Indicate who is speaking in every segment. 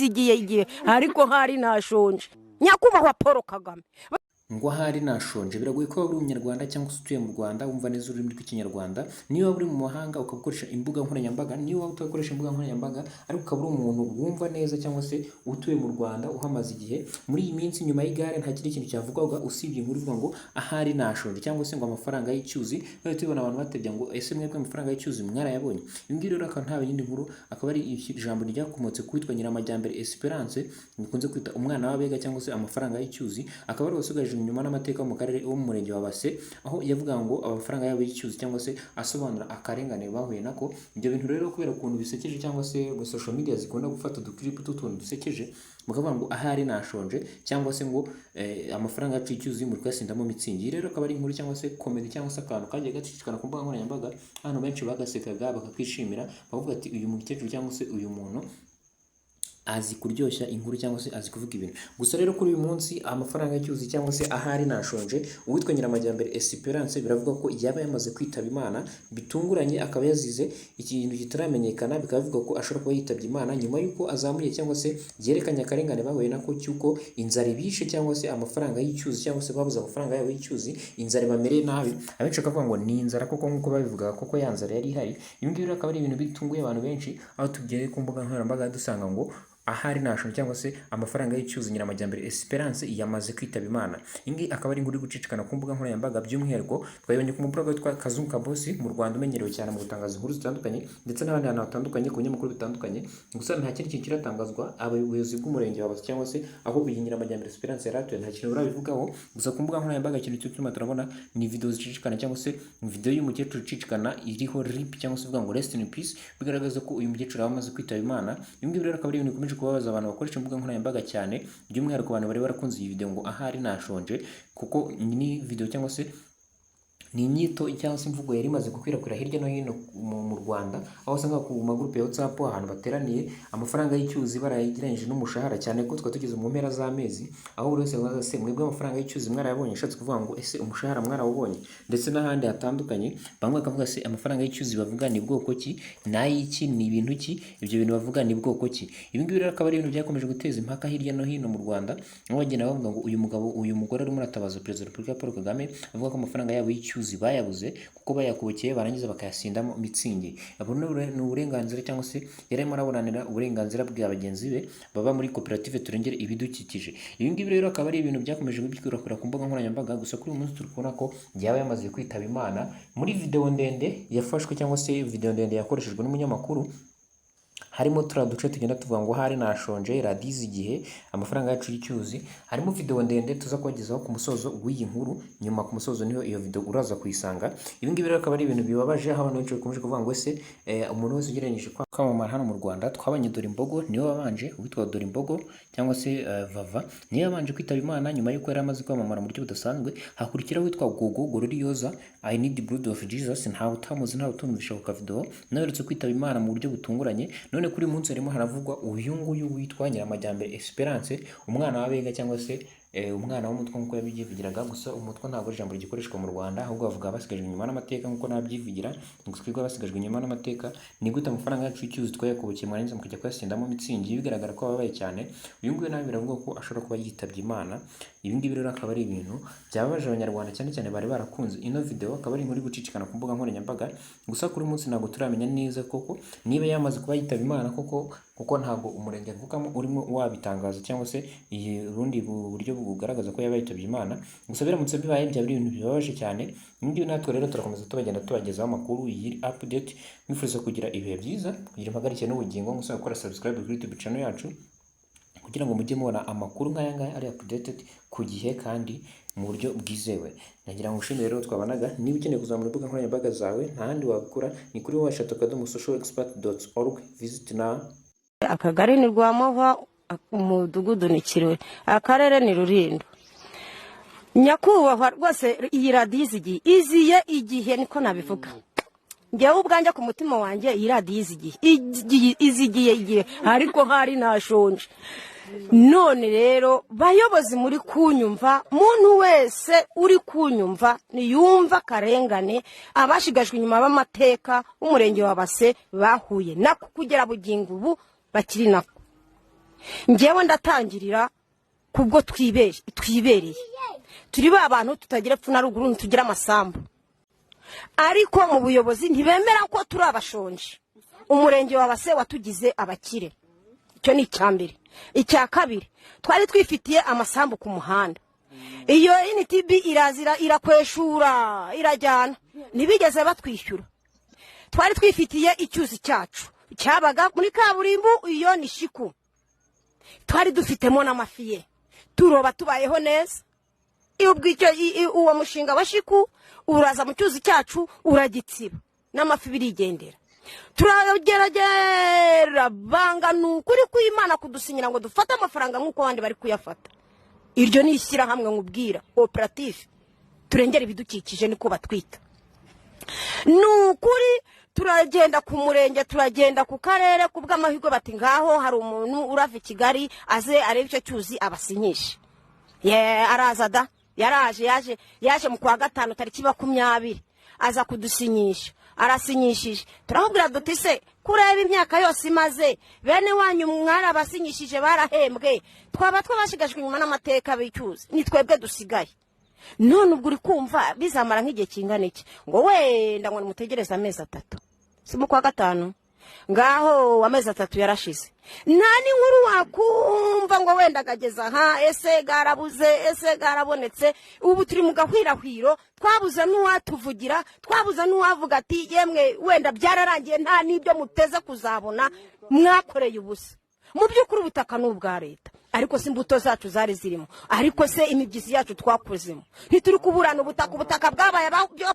Speaker 1: izigiye igihe ariko hari nashonje nyakubahwa Paul Kagame
Speaker 2: ngo ahari nashonje. Biragoye ko waba uri umunyarwanda cyangwa se utuye mu Rwanda wumva neza ururimi rw'ikinyarwanda, niba uri mu mahanga ukabukoresha imbuga nkoranyambaga, niba waba utakoresha imbuga nkoranyambaga ariko ukaba uri umuntu wumva neza cyangwa se utuye mu Rwanda uhamaze igihe, muri iyi minsi nyuma y'igare nta kindi kintu cyavugwaga usibye inkuru ivuga ngo ahari nashonje cyangwa se ngo amafaranga y'icyuzi. Rero tubona abantu batebya ngo ese mwebwe amafaranga y'icyuzi mwarayabonye. Ibi ngibi rero akaba nta yindi nkuru, akaba ari ijambo ryakomotse kwitwa Nyiramajyambere Esperance bikunze kwita umwana w'abega cyangwa se amafaranga y'icyuzi, akaba ari wasugaje nyuma n'amateka mu karere wo mu murenge wa Base, aho yavuga ngo amafaranga yabo y'icyuzi cyangwa se asobanura akarengane bahuye nako. Ibyo bintu rero kubera ukuntu bisekeje cyangwa se social media zikunda gufata uduklipu tutuntu dusekeje bakavuga ngo ahari nashonje cyangwa se ngo amafaranga yacu y'icyuzi muri kwasindamo mitsingi. Rero akaba ari inkuru cyangwa se comedy cyangwa se akantu kagiye gacicikana ku mbuga nkoranyambaga, abantu benshi bagasekaga bakakwishimira bavuga ati uyu mukecuru cyangwa se uyu muntu azi kuryoshya inkuru cyangwa se azi kuvuga ibintu. Gusa rero kuri uyu munsi amafaranga y'icyuzi cyangwa se ahari nashonje, uwitwa Nyiramajyambere Esperance biravuga ko yaba yamaze kwitaba Imana bitunguranye, akaba yazize ikintu kitaramenyekana, bikaba bivuga ko ashobora kuba yitabye Imana nyuma y'uko azamuye cyangwa se yerekanye akarengane bahuye nako cy'uko inzara ibishe cyangwa se amafaranga y'icyuzi cyangwa se babuze amafaranga yabo y'icyuzi, inzara bamereye nabi. Abenshi bakavuga ngo ni inzara koko nk'uko babivuga koko ya nzara yari ihari. Ibi ngibi rero akaba ari ibintu bitunguye abantu benshi, aho tugiye ku mbuga nkoranyambaga dusanga ngo ahari nashonje cyangwa se amafaranga y'icyuzi Nyiramajyambere Esperance yamaze kwitaba Imana. Ingi akaba ari inkuru gucicikana ku mbuga nkoranyambaga, by'umwihariko twayibonye ku mbuga witwa Kazungu Boss mu Rwanda umenyerewe cyane mu gutangaza inkuru zitandukanye ndetse n'abandi bantu batandukanye ku binyamakuru bitandukanye. Gusa nta kindi kintu kiratangazwa, abayobozi bw'umurenge wa Base cyangwa se aho iyi Nyiramajyambere Esperance yari atuye nta kintu barabivugaho. Gusa ku mbuga nkoranyambaga ikintu cy'utuma turabona ni video zicicikana cyangwa se video y'umukecuru ucicikana iriho RIP cyangwa se uvuga ngo rest in peace, bigaragaza ko uyu mukecuru yamaze kwitaba Imana. Ibi ngibi rero akaba ari ibintu bikomeje kubabaza abantu bakoresha imbuga nkoranyambaga cyane, by'umwihariko abantu bari barakunze iyi video ngo ahari nashonje, kuko ni video cyangwa se ni inyito cyangwa se imvugo yari imaze gukwirakwira hirya no hino mu Rwanda, aho usanga ku magurupe ya WhatsApp ahantu bateraniye amafaranga y'icyuzi barayigeranyije n'umushahara, cyane ko tugeze mu mpera z'amezi, aho buri wese avuga se mwebwe amafaranga y'icyuzi mwarayabonye, ashatse kuvuga ngo ese umushahara mwarawubonye, ndetse n'ahandi hatandukanye. Bamwe bakavuga se amafaranga y'icyuzi bavuga ni bwoko ki, n'ayiki, ni ibintu ki, ibyo bintu bavuga ni bwoko ki. Ibi ngibi rero akaba ari ibintu byakomeje guteza impaka hirya no hino mu Rwanda, aho bagenda bavuga ngo uyu mugore arimo aratabaza Perezida wa Repubulika Paul Kagame avuga ko amafaranga yabo y'icyuzi bayabuze kuko bayakubokeye barangiza bakayasindamo mitsingi. Abo ni uburenganzira cyangwa se yarimo araburanira uburenganzira bwa bagenzi be baba muri koperative Turengere Ibidukikije. Ibi ngibi rero akaba ari ibintu byakomeje gukwirakwira ku mbuga nkoranyambaga. Gusa kuri uyu munsi turi kubona ko yaba yamaze kwitaba Imana muri video ndende yafashwe cyangwa se video ndende yakoreshejwe n'umunyamakuru, harimo turiya duce tugenda tuvuga ngo hari nashonje, radizi igihe, amafaranga yacu y'icyuzi. Harimo video ndende tuza kubagezaho ku musozo w'iyi nkuru, nyuma ku musozo niho iyo video uraza kuyisanga. Ibi ngibi rero akaba ari ibintu bibabaje, aho abantu benshi bakomeje kuvuga ngo ese umuntu wese ugereranyije kwamamara hano mu Rwanda twabanye Dore Imbogo niwe wabanje, witwa Dore Imbogo cyangwa se Vava niwe wabanje kwitaba Imana nyuma y'uko yari amaze kwamamara mu buryo budasanzwe. Hakurikiraho witwa Gogo Gororioza I need the blood of Jesus, ntawe utamuzi ntawe utumvisha ku kavido, nawe uretse kwitaba Imana mu buryo butunguranye. None kuri munsi harimo haravugwa uyu nguyu witwa Nyiramajyambere Esperance, umwana w'abega cyangwa se umwana w'umutwe nk'uko yabyivugiraga. Gusa umutwe ntabwo ari ijambo rigikoreshwa mu Rwanda, ahubwo bavuga basigajwe inyuma n'amateka nk'uko nabyivugira. Gusa twebwe basigajwe inyuma n'amateka, ni gute amafaranga yacu y'icyuzi twayakubukiye mwarangiza mukajya kuyasindamo mitsingi, bigaragara ko babaye cyane. Uyu nguyu nawe biravuga ko ashobora kuba yitabye Imana. Ibi ngibi rero akaba ari ibintu byababaje abanyarwanda cyane cyane bari barakunze ino video, akaba ari inkuru gucicikana ku mbuga nkoranyambaga. Gusa kuri munsi ntabwo turamenya neza koko niba yamaze kuba yitaba Imana kuko ntabwo umurenge avukamo urimo wabitangaza cyangwa se iyi rundi buryo bugaragaza ko yaba yitabye Imana. Gusa biramutse bibaye byaba ari ibintu bibabaje cyane. Nibyo natwe rero turakomeza tubagezaho amakuru yiri update. Mwifuza kugira ibihe byiza, kugira impagarike n'ubugingo, musaba gukora subscribe kuri YouTube channel yacu kugira ngo mujye mubona amakuru nk'aya ngaya ari updated ku gihe kandi mu buryo bwizewe. Nagira ngo ushimire rero twabanaga. Niba ukeneye kuzamura imbuga nkoranyambaga zawe nta handi wabikora, ni kuri www.socialexpert.org. visit now.
Speaker 1: Akagari ni Rwamuhwa, umudugudu ni Kirehe, akarere ni Rulindo. Nyakubahwa rwose iyi radiyo iziye igihe niko nabivuga. Njyewe ubwanjye ku mutima wanjye iyi radiyo izigiye igihe ariko hari nashonje. None rero bayobozi muri kunyumva, muntu wese uri kunyumva niyumva karengane abashigajwe inyuma b'amateka umurenge wa Base bahuye nako kugera bugingo ubu bakiri nako. ngewe ndatangirira kubwo twibereye turi ba bantu tutagira epfo na ruguru ntitugira amasambu ariko mu buyobozi ntibemera ko turi abashonje umurenge wa Base watugize abakire icyo ni icyambere icya kabiri twari twifitiye amasambu ku muhanda iyo NTB irazira irakweshura irajyana nibigeze batwishyura twari twifitiye icyuzi cyacu cyabaga muri kaburimbo iyo ni shiku twari dufitemo n'amafiye turoba tubayeho neza uwo mushinga wa shiku uraza mu cyuzi cyacu uragitsiba n'amafi birigendera turageragera banga nukuri kw'Imana kudusinyira ngo dufate amafaranga nk'uko abandi bari kuyafata iryo ni ishyirahamwe nkubwira operative turengera ibidukikije niko batwita nukuri turagenda ku murenge turagenda ku karere kubw'amahirwe bati ngaho hari umuntu urava Kigali aze arebe icyo cyuzi abasinyishe araza da yaje mu kwa gatanu tariki 20 aza kudusinyisha arasinyishije turahubwira duti se kureba imyaka yose imaze bene wanyu mwara abasinyishije barahembwe twaba twabashigajwe inyuma n'amateka b'icyuzi ni twebwe dusigaye none ubwo uri kumva bizamara nk'igihe kingana iki ngo wenda ngo mutegereze amezi 3 si mu kwa gatanu ngaho amezi 3 yarashize nani nkuru wakumva ngo wenda gageza ese garabuze ese garabonetse ubu turi mu gahwirahwiro twabuze n'uwatuvugira twabuze n'uwavuga ati yemwe wenda byararangiye nta nibyo muteze kuzabona mwakoreye ubusa mu by'ukuri ubutaka n'ubwa leta ariko se imbuto zacu zari zirimo ariko se imibyizi yacu twakozemo ntituri kuburana ubutaka bwabaye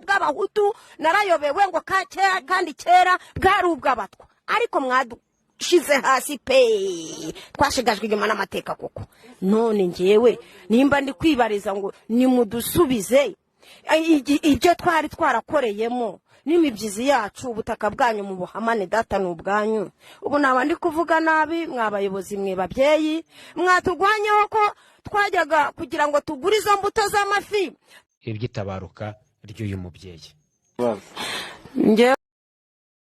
Speaker 1: bw'abahutu narayobewe ngo kandi kera bwari ubw'abatwa ariko shize hasi pe twashigajwe inyuma n'amateka koko none ngewe nimba ndi kwibariza ngo nimudusubize ibyo twari twarakoreyemo n'imibyizi yacu ubutaka bwanyu mu buhamane data n'ubwanyu ubu nabandi kuvuga nabi mwabayobozi mwe babyeyi mwatugwanyeho ko twajyaga kugira ngo tugure izo mbuto z'amafi
Speaker 2: ibyitabaruka ry'uyu mubyeyi